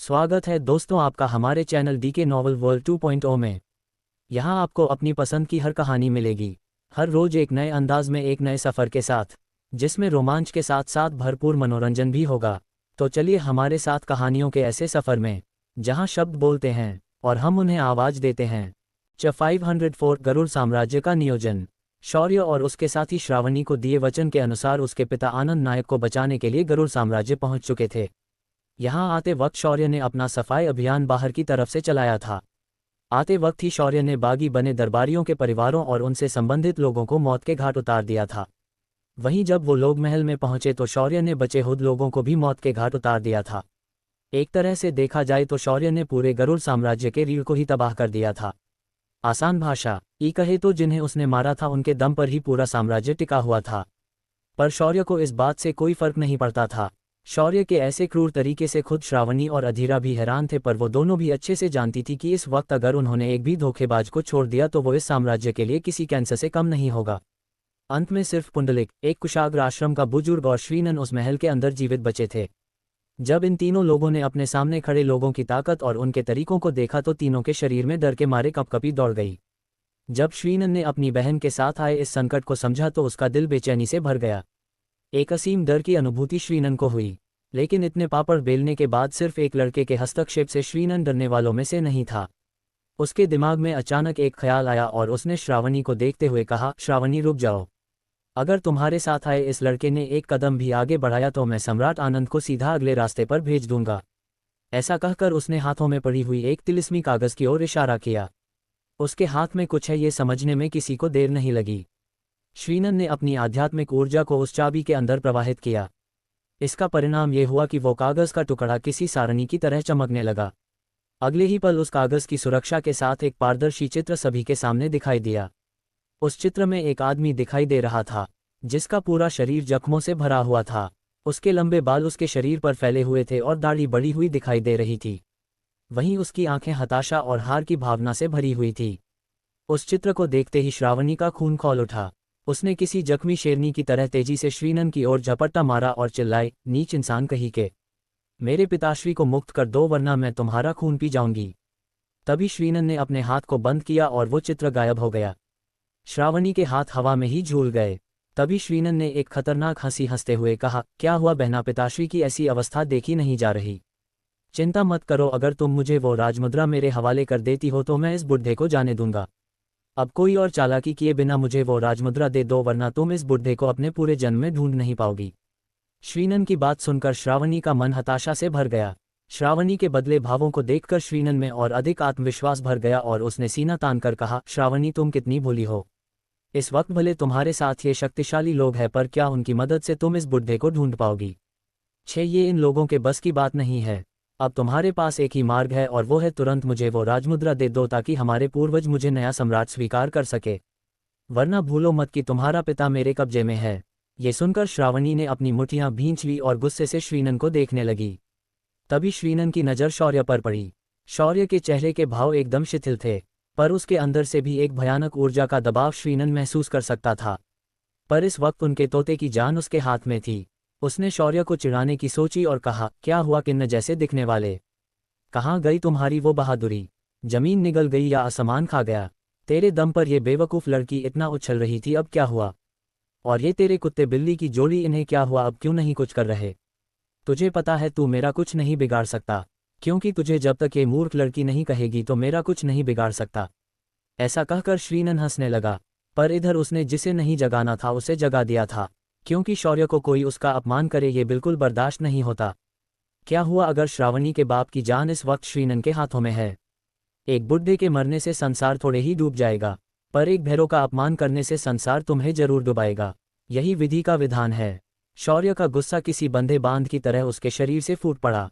स्वागत है दोस्तों आपका हमारे चैनल डीके नॉवल वर्ल्ड 2.0 में। यहाँ आपको अपनी पसंद की हर कहानी मिलेगी, हर रोज एक नए अंदाज में एक नए सफ़र के साथ, जिसमें रोमांच के साथ साथ भरपूर मनोरंजन भी होगा। तो चलिए हमारे साथ कहानियों के ऐसे सफ़र में, जहाँ शब्द बोलते हैं और हम उन्हें आवाज़ देते हैं। 504 गरुड़ साम्राज्य का नियोजन। शौर्य और उसके साथी श्रावणी को दिए वचन के अनुसार उसके पिता आनंद नायक को बचाने के लिए गरुड़ साम्राज्य पहुंच चुके थे। यहाँ आते वक्त शौर्य ने अपना सफाई अभियान बाहर की तरफ से चलाया था। आते वक्त ही शौर्य ने बागी बने दरबारियों के परिवारों और उनसे संबंधित लोगों को मौत के घाट उतार दिया था। वहीं जब वो लोग महल में पहुंचे तो शौर्य ने बचे हुए लोगों को भी मौत के घाट उतार दिया था। एक तरह से देखा जाए तो शौर्य ने पूरे गरुड़ साम्राज्य के रीढ़ को ही तबाह कर दिया था। आसान भाषा ई कहे तो जिन्हें उसने मारा था उनके दम पर ही पूरा साम्राज्य टिका हुआ था। पर शौर्य को इस बात से कोई फर्क नहीं पड़ता था। शौर्य के ऐसे क्रूर तरीके से खुद श्रावणी और अधीरा भी हैरान थे, पर वो दोनों भी अच्छे से जानती थी कि इस वक्त अगर उन्होंने एक भी धोखेबाज को छोड़ दिया तो वो इस साम्राज्य के लिए किसी कैंसर से कम नहीं होगा। अंत में सिर्फ पुंडलिक, एक कुशाग्र आश्रम का बुजुर्ग और श्रीनन उस महल के अंदर जीवित बचे थे। जब इन तीनों लोगों ने अपने सामने खड़े लोगों की ताकत और उनके तरीकों को देखा तो तीनों के शरीर में डर के मारे कपकपी दौड़ गई। जब श्रीनन ने अपनी बहन के साथ आए इस संकट को समझा तो उसका दिल बेचैनी से भर गया। एक असीम डर की अनुभूति श्रीनन को हुई, लेकिन इतने पापड़ बेलने के बाद सिर्फ एक लड़के के हस्तक्षेप से श्रीनन डरने वालों में से नहीं था। उसके दिमाग में अचानक एक ख्याल आया और उसने श्रावणी को देखते हुए कहा, श्रावणी रुक जाओ। अगर तुम्हारे साथ आए इस लड़के ने एक कदम भी आगे बढ़ाया तो मैं सम्राट आनंद को सीधा अगले रास्ते पर भेज दूंगा। ऐसा कहकर उसने हाथों में पड़ी हुई एक तिलिस्मी कागज की ओर इशारा किया। उसके हाथ में कुछ है ये समझने में किसी को देर नहीं लगी। श्रीनन ने अपनी आध्यात्मिक ऊर्जा को उस चाबी के अंदर प्रवाहित किया। इसका परिणाम ये हुआ कि वो कागज का टुकड़ा किसी सारणी की तरह चमकने लगा। अगले ही पल उस कागज की सुरक्षा के साथ एक पारदर्शी चित्र सभी के सामने दिखाई दिया। उस चित्र में एक आदमी दिखाई दे रहा था, जिसका पूरा शरीर जख्मों से भरा हुआ था। उसके लंबे बाल उसके शरीर पर फैले हुए थे और दाढ़ी बढ़ी हुई दिखाई दे रही थी। वहीं उसकी आंखें हताशा और हार की भावना से भरी हुई थी। उस चित्र को देखते ही श्रावणी का खून खौल उठा। उसने किसी जख्मी शेरनी की तरह तेजी से श्रीनन की ओर झपट्टा मारा और चिल्लाई, नीच इंसान कहीं के, मेरे पिताश्री को मुक्त कर दो वरना मैं तुम्हारा खून पी जाऊंगी। तभी श्रीनन ने अपने हाथ को बंद किया और वो चित्र गायब हो गया। श्रावणी के हाथ हवा में ही झूल गए। तभी श्रीनन ने एक खतरनाक हंसी हंसते हुए कहा, क्या हुआ बहना, पिताश्री की ऐसी अवस्था देखी नहीं जा रही। चिंता मत करो, अगर तुम मुझे वो राजमुद्रा मेरे हवाले कर देती हो तो मैं इस बुढ़े को जाने दूंगा। अब कोई और चालाकी किए बिना मुझे वो राजमुद्रा दे दो वरना तुम इस बुढ़े को अपने पूरे जन्म में ढूंढ नहीं पाओगी। श्रीनन की बात सुनकर श्रावणी का मन हताशा से भर गया। श्रावणी के बदले भावों को देखकर श्रीनन में और अधिक आत्मविश्वास भर गया और उसने सीना तानकर कहा, श्रावणी तुम कितनी भोली हो। इस वक्त भले तुम्हारे साथ ये शक्तिशाली लोग हैं, पर क्या उनकी मदद से तुम इस बुढ़े को ढूंढ पाओगी। ये इन लोगों के बस की बात नहीं है। अब तुम्हारे पास एक ही मार्ग है और वो है तुरंत मुझे वो राजमुद्रा दे दो ताकि हमारे पूर्वज मुझे नया सम्राट स्वीकार कर सके, वरना भूलो मत कि तुम्हारा पिता मेरे कब्जे में है। ये सुनकर श्रावणी ने अपनी मुठ्ठियां भींच ली और गुस्से से श्रीनन को देखने लगी। तभी श्रीनन की नज़र शौर्य पर पड़ी। शौर्य के चेहरे के भाव एकदम शिथिल थे, पर उसके अंदर से भी एक भयानक ऊर्जा का दबाव श्रीनन महसूस कर सकता था। पर इस वक्त उनके तोते की जान उसके हाथ में थी। उसने शौर्य को चिढ़ाने की सोची और कहा, क्या हुआ किन्न जैसे दिखने वाले, कहाँ गई तुम्हारी वो बहादुरी। जमीन निगल गई या आसमान खा गया। तेरे दम पर ये बेवकूफ़ लड़की इतना उछल रही थी, अब क्या हुआ। और ये तेरे कुत्ते बिल्ली की जोड़ी, इन्हें क्या हुआ, अब क्यों नहीं कुछ कर रहे। तुझे पता है तू मेरा कुछ नहीं बिगाड़ सकता, क्योंकि तुझे जब तक ये मूर्ख लड़की नहीं कहेगी तो मेरा कुछ नहीं बिगाड़ सकता। ऐसा कहकर श्रीनन हंसने लगा, पर इधर उसने जिसे नहीं जगाना था उसे जगा दिया था, क्योंकि शौर्य को कोई उसका अपमान करे ये बिल्कुल बर्दाश्त नहीं होता। क्या हुआ अगर श्रावणी के बाप की जान इस वक्त श्रीनन के हाथों में है। एक बुढ़े के मरने से संसार थोड़े ही डूब जाएगा, पर एक भैरों का अपमान करने से संसार तुम्हें जरूर डुबाएगा। यही विधि का विधान है। शौर्य का गुस्सा किसी बंधे बांध की तरह उसके शरीर से फूट पड़ा।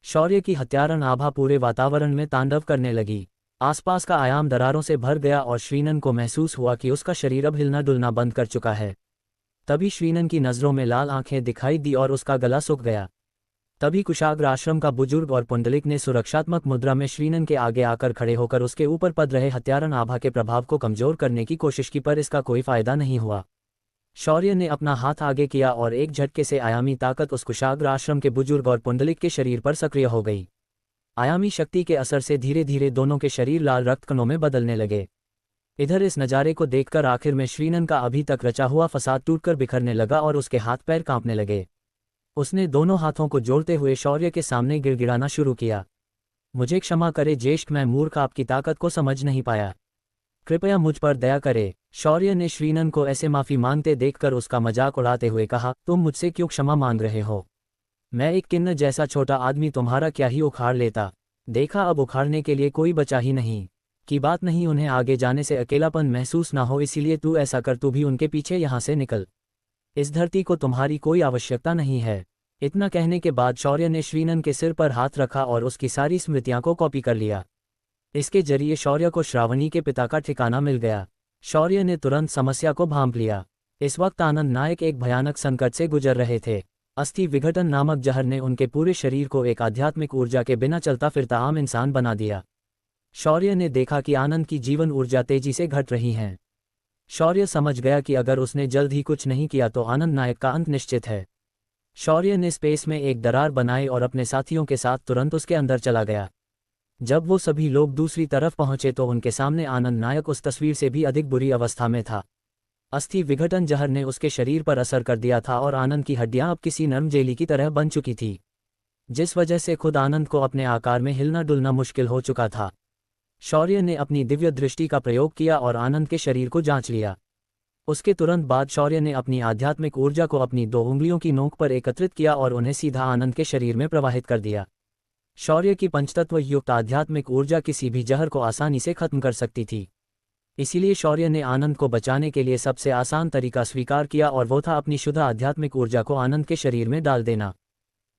शौर्य की हत्यारन आभा पूरे वातावरण में तांडव करने लगी। आसपास का आयाम दरारों से भर गया और श्रीनन को महसूस हुआ कि उसका शरीर अब हिलना डुलना बंद कर चुका है। तभी श्रीनन की नज़रों में लाल आंखें दिखाई दी और उसका गला सूख गया। तभी कुशाग्र आश्रम का बुजुर्ग और पुंडलिक ने सुरक्षात्मक मुद्रा में श्रीनन के आगे आकर खड़े होकर उसके ऊपर पद रहे हत्यारन आभा के प्रभाव को कमजोर करने की कोशिश की, पर इसका कोई फायदा नहीं हुआ। शौर्य ने अपना हाथ आगे किया और एक झटके से आयामी ताकत उस कुशाग्र आश्रम के बुजुर्ग और पुंडलिक के शरीर पर सक्रिय हो गई। आयामी शक्ति के असर से धीरे धीरे दोनों के शरीर लाल रक्त कणों में बदलने लगे। इधर इस नज़ारे को देखकर आखिर में श्रीनन का अभी तक रचा हुआ फसाद टूटकर बिखरने लगा और उसके हाथ पैर कांपने लगे। उसने दोनों हाथों को जोड़ते हुए शौर्य के सामने गिड़गिड़ाना शुरू किया। मुझे क्षमा करे ज्येष्ठ, मैं मूर्ख आपकी ताकत को समझ नहीं पाया। कृपया मुझ पर दया करे। शौर्य ने श्रीनन को ऐसे माफ़ी मांगते देखकर उसका मजाक उड़ाते हुए कहा, तुम मुझसे क्यों क्षमा मांग रहे हो? मैं एक किन्न जैसा छोटा आदमी तुम्हारा क्या ही उखाड़ लेता। देखा, अब उखाड़ने के लिए कोई बचा ही नहीं। की बात नहीं, उन्हें आगे जाने से अकेलापन महसूस ना हो, इसीलिए तू ऐसा कर, तू भी उनके पीछे यहाँ से निकल। इस धरती को तुम्हारी कोई आवश्यकता नहीं है। इतना कहने के बाद शौर्य ने श्रीनन के सिर पर हाथ रखा और उसकी सारी स्मृतियां को कॉपी कर लिया। इसके जरिए शौर्य को श्रावणी के पिता का ठिकाना मिल गया। शौर्य ने तुरंत समस्या को भांप लिया। इस वक्त आनंद नायक एक भयानक संकट से गुजर रहे थे। अस्थि विघटन नामक जहर ने उनके पूरे शरीर को एक आध्यात्मिक ऊर्जा के बिना चलता फिरता आम इंसान बना दिया। शौर्य ने देखा कि आनंद की जीवन ऊर्जा तेजी से घट रही है। शौर्य समझ गया कि अगर उसने जल्द ही कुछ नहीं किया तो आनंद नायक का अंत निश्चित है। शौर्य ने स्पेस में एक दरार बनाई और अपने साथियों के साथ तुरंत उसके अंदर चला गया। जब वो सभी लोग दूसरी तरफ पहुंचे तो उनके सामने आनंद नायक उस तस्वीर से भी अधिक बुरी अवस्था में था। अस्थि विघटन जहर ने उसके शरीर पर असर कर दिया था और आनंद की हड्डियां अब किसी नरम जेली की तरह बन चुकी थी, जिस वजह से खुद आनंद को अपने आकार में हिलना डुलना मुश्किल हो चुका था। शौर्य ने अपनी दिव्य दृष्टि का प्रयोग किया और आनंद के शरीर को जांच लिया। उसके तुरंत बाद शौर्य ने अपनी आध्यात्मिक ऊर्जा को अपनी 2 उंगलियों की नोक पर एकत्रित किया और उन्हें सीधा आनंद के शरीर में प्रवाहित कर दिया। शौर्य की पंचतत्व युक्त आध्यात्मिक ऊर्जा किसी भी जहर को आसानी से खत्म कर सकती थी। इसीलिए शौर्य ने आनंद को बचाने के लिए सबसे आसान तरीका स्वीकार किया और वो था अपनी शुद्ध आध्यात्मिक ऊर्जा को आनंद के शरीर में डाल देना।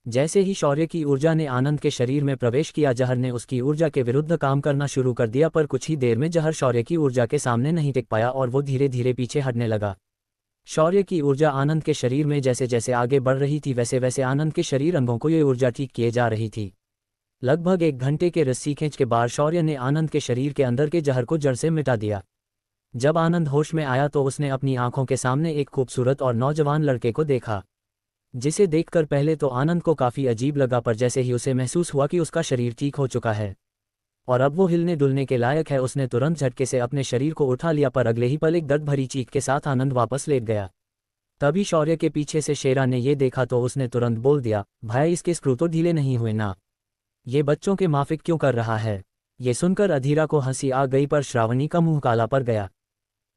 जैसे ही शौर्य की ऊर्जा ने आनंद के शरीर में प्रवेश किया, जहर ने उसकी ऊर्जा के विरुद्ध काम करना शुरू कर दिया, पर कुछ ही देर में जहर शौर्य की ऊर्जा के सामने नहीं टिक पाया और वो धीरे धीरे पीछे हटने लगा। शौर्य की ऊर्जा आनंद के शरीर में जैसे जैसे आगे बढ़ रही थी वैसे वैसे आनंद के शरीर अंगों को ये ऊर्जा ठीक किए जा रही थी। लगभग 1 घंटे के रस्सी खींच के बाद शौर्य ने आनंद के शरीर के अंदर के जहर को जड़ से मिटा दिया। जब आनंद होश में आया तो उसने अपनी आंखों के सामने एक खूबसूरत और नौजवान लड़के को देखा, जिसे देखकर पहले तो आनंद को काफ़ी अजीब लगा, पर जैसे ही उसे महसूस हुआ कि उसका शरीर ठीक हो चुका है और अब वो हिलने डुलने के लायक है, उसने तुरंत झटके से अपने शरीर को उठा लिया, पर अगले ही पल एक दर्द भरी चीख के साथ आनंद वापस लेट गया। तभी शौर्य के पीछे से शेरा ने ये देखा तो उसने तुरंत बोल दिया, भाई इसके स्क्रू तो ढीले नहीं हुए ना, ये बच्चों के माफिक क्यों कर रहा है? ये सुनकर अधीरा को हंसी आ गई, पर श्रावणी का मुंह काला पड़ गया।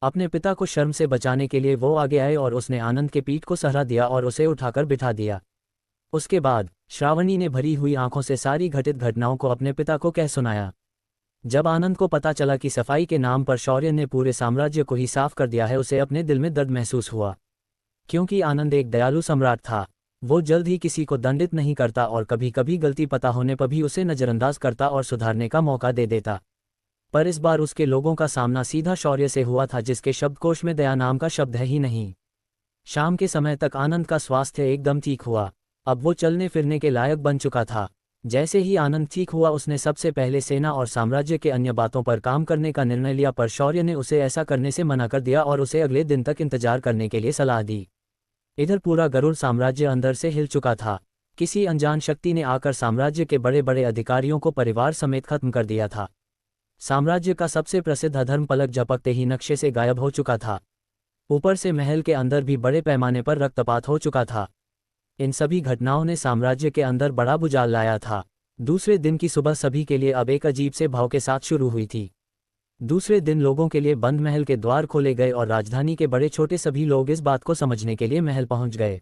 अपने पिता को शर्म से बचाने के लिए वो आगे आए और उसने आनंद के पीठ को सहरा दिया और उसे उठाकर बिठा दिया। उसके बाद श्रावणी ने भरी हुई आंखों से सारी घटित घटनाओं को अपने पिता को कह सुनाया। जब आनंद को पता चला कि सफाई के नाम पर शौर्य ने पूरे साम्राज्य को ही साफ कर दिया है, उसे अपने दिल में दर्द महसूस हुआ, क्योंकि आनंद एक दयालु सम्राट था। वो जल्द ही किसी को दंडित नहीं करता और कभी कभी गलती पता होने पर भी उसे नज़रअंदाज करता और सुधारने का मौका दे देता। पर इस बार उसके लोगों का सामना सीधा शौर्य से हुआ था, जिसके शब्दकोश में दया नाम का शब्द है ही नहीं। शाम के समय तक आनंद का स्वास्थ्य एकदम ठीक हुआ। अब वो चलने फिरने के लायक बन चुका था। जैसे ही आनंद ठीक हुआ उसने सबसे पहले सेना और साम्राज्य के अन्य बातों पर काम करने का निर्णय लिया, पर शौर्य ने उसे ऐसा करने से मना कर दिया और उसे अगले दिन तक इंतजार करने के लिए सलाह दी। इधर पूरा गरुड़ साम्राज्य अंदर से हिल चुका था। किसी अनजान शक्ति ने आकर साम्राज्य के बड़े बड़े अधिकारियों को परिवार समेत खत्म कर दिया था। साम्राज्य का सबसे प्रसिद्ध अधर्म पलक झपकते ही नक्शे से गायब हो चुका था। ऊपर से महल के अंदर भी बड़े पैमाने पर रक्तपात हो चुका था। इन सभी घटनाओं ने साम्राज्य के अंदर बड़ा भूचाल लाया था। दूसरे दिन की सुबह सभी के लिए अब एक अजीब से भाव के साथ शुरू हुई थी। दूसरे दिन लोगों के लिए बंद महल के द्वार खोले गए और राजधानी के बड़े छोटे सभी लोग इस बात को समझने के लिए महल पहुंच गए।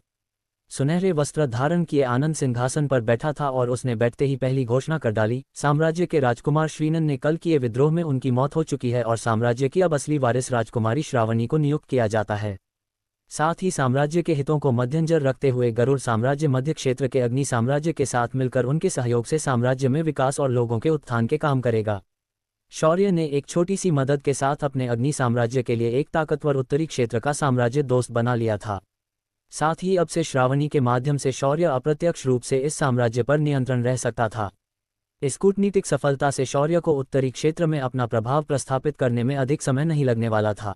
सुनहरे वस्त्र धारण किए आनंद सिंहासन पर बैठा था और उसने बैठते ही पहली घोषणा कर डाली, साम्राज्य के राजकुमार श्रीनन ने कल किए विद्रोह में उनकी मौत हो चुकी है और साम्राज्य की अब असली वारिस राजकुमारी श्रावणी को नियुक्त किया जाता है। साथ ही साम्राज्य के हितों को मद्देनजर रखते हुए गरुड़ साम्राज्य मध्य क्षेत्र के अग्नि साम्राज्य के साथ मिलकर उनके सहयोग से साम्राज्य में विकास और लोगों के उत्थान के काम करेगा। शौर्य ने एक छोटी सी मदद के साथ अपने अग्नि साम्राज्य के लिए एक ताकतवर उत्तरी क्षेत्र का साम्राज्य दोस्त बना लिया था। साथ ही अब से श्रावणी के माध्यम से शौर्य अप्रत्यक्ष रूप से इस साम्राज्य पर नियंत्रण रह सकता था। इस कूटनीतिक सफलता से शौर्य को उत्तरी क्षेत्र में अपना प्रभाव प्रस्थापित करने में अधिक समय नहीं लगने वाला था।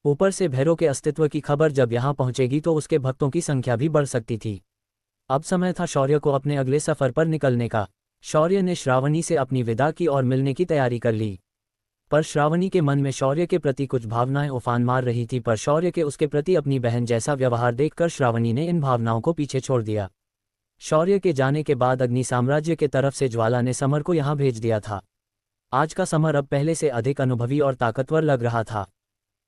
ऊपर से भैरव के अस्तित्व की खबर जब यहाँ पहुंचेगी तो उसके भक्तों की संख्या भी बढ़ सकती थी। अब समय था शौर्य को अपने अगले सफर पर निकलने का। शौर्य ने श्रावणी से अपनी विदा की और मिलने की तैयारी कर ली। पर श्रावणी के मन में शौर्य के प्रति कुछ भावनाएं उफान मार रही थी, पर शौर्य के उसके प्रति अपनी बहन जैसा व्यवहार देखकर श्रावणी ने इन भावनाओं को पीछे छोड़ दिया। शौर्य के जाने के बाद अग्नि साम्राज्य के तरफ से ज्वाला ने समर को यहाँ भेज दिया था। आज का समर अब पहले से अधिक अनुभवी और ताकतवर लग रहा था।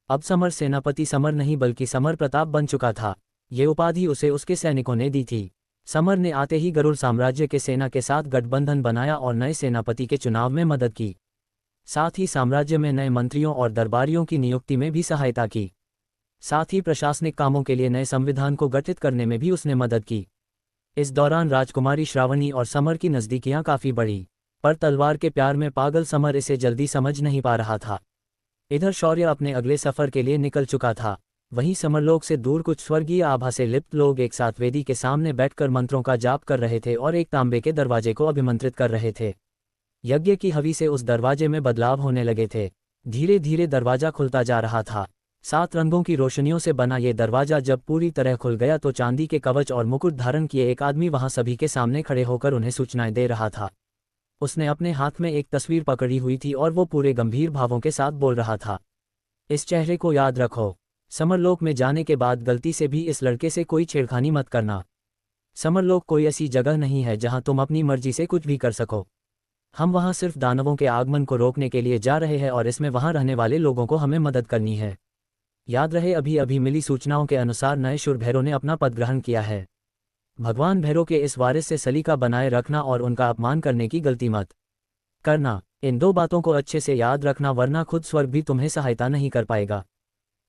अब समर सेनापति समर नहीं बल्कि समर प्रताप बन चुका था। ये उपाधि उसे उसके सैनिकों ने दी थी। समर ने आते ही गरुड़ साम्राज्य के सेना के साथ गठबंधन बनाया और नए सेनापति के चुनाव में मदद की। साथ ही साम्राज्य में नए मंत्रियों और दरबारियों की नियुक्ति में भी सहायता की। साथ ही प्रशासनिक कामों के लिए नए संविधान को गठित करने में भी उसने मदद की। इस दौरान राजकुमारी श्रावणी और समर की नज़दीकियां काफ़ी बढ़ी, पर तलवार के प्यार में पागल समर इसे जल्दी समझ नहीं पा रहा था। इधर शौर्य अपने अगले सफ़र के लिए निकल चुका था। वहीं समरलोक से दूर कुछ स्वर्गीय आभा से लिप्त लोग एक साथ वेदी के सामने बैठकर मंत्रों का जाप कर रहे थे और एक तांबे के दरवाजे को अभिमंत्रित कर रहे थे। यज्ञ की हवि से उस दरवाजे में बदलाव होने लगे थे। धीरे धीरे दरवाजा खुलता जा रहा था। 7 रंगों की रोशनियों से बना ये दरवाजा जब पूरी तरह खुल गया तो चांदी के कवच और मुकुट धारण किए एक आदमी वहां सभी के सामने खड़े होकर उन्हें सूचनाएं दे रहा था। उसने अपने हाथ में एक तस्वीर पकड़ी हुई थी और वो पूरे गंभीर भावों के साथ बोल रहा था, इस चेहरे को याद रखो। समरलोक में जाने के बाद गलती से भी इस लड़के से कोई छेड़खानी मत करना। समरलोक कोई ऐसी जगह नहीं है जहां तुम अपनी मर्जी से कुछ भी कर सको। हम वहां सिर्फ दानवों के आगमन को रोकने के लिए जा रहे हैं और इसमें वहां रहने वाले लोगों को हमें मदद करनी है। याद रहे, अभी अभी मिली सूचनाओं के अनुसार नए शूर भैरव ने अपना पद ग्रहण किया है। भगवान भैरव के इस वारिस से सलीका बनाए रखना और उनका अपमान करने की गलती मत करना। इन 2 बातों को अच्छे से याद रखना, वरना खुद स्वर्ग भी तुम्हें सहायता नहीं कर पाएगा।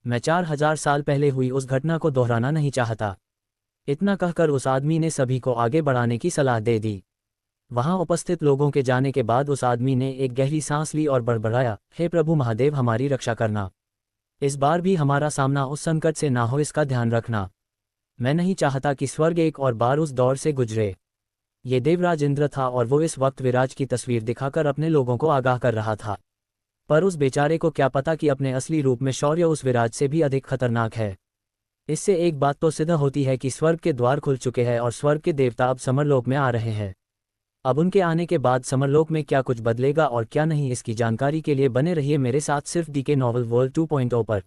मैं 4000 साल पहले हुई उस घटना को दोहराना नहीं चाहता। इतना कहकर उस आदमी ने सभी को आगे बढ़ाने की सलाह दे दी। वहां उपस्थित लोगों के जाने के बाद उस आदमी ने एक गहरी सांस ली और बड़बड़ाया, हे प्रभु महादेव, हमारी रक्षा करना। इस बार भी हमारा सामना उस संकट से ना हो, इसका ध्यान रखना। मैं नहीं चाहता कि स्वर्ग एक और बार उस दौर से गुजरे। ये देवराज इंद्र था और वो इस वक्त विराज की तस्वीर दिखाकर अपने लोगों को आगाह कर रहा था। पर उस बेचारे को क्या पता कि अपने असली रूप में शौर्य उस विराज से भी अधिक खतरनाक है। इससे एक बात तो सिद्ध होती है कि स्वर्ग के द्वार खुल चुके हैं और स्वर्ग के देवता अब समरलोक में आ रहे हैं। अब उनके आने के बाद समरलोक में क्या कुछ बदलेगा और क्या नहीं, इसकी जानकारी के लिए बने रहिए मेरे साथ सिर्फ डीके नॉवल वर्ल्ड 2.0 पर।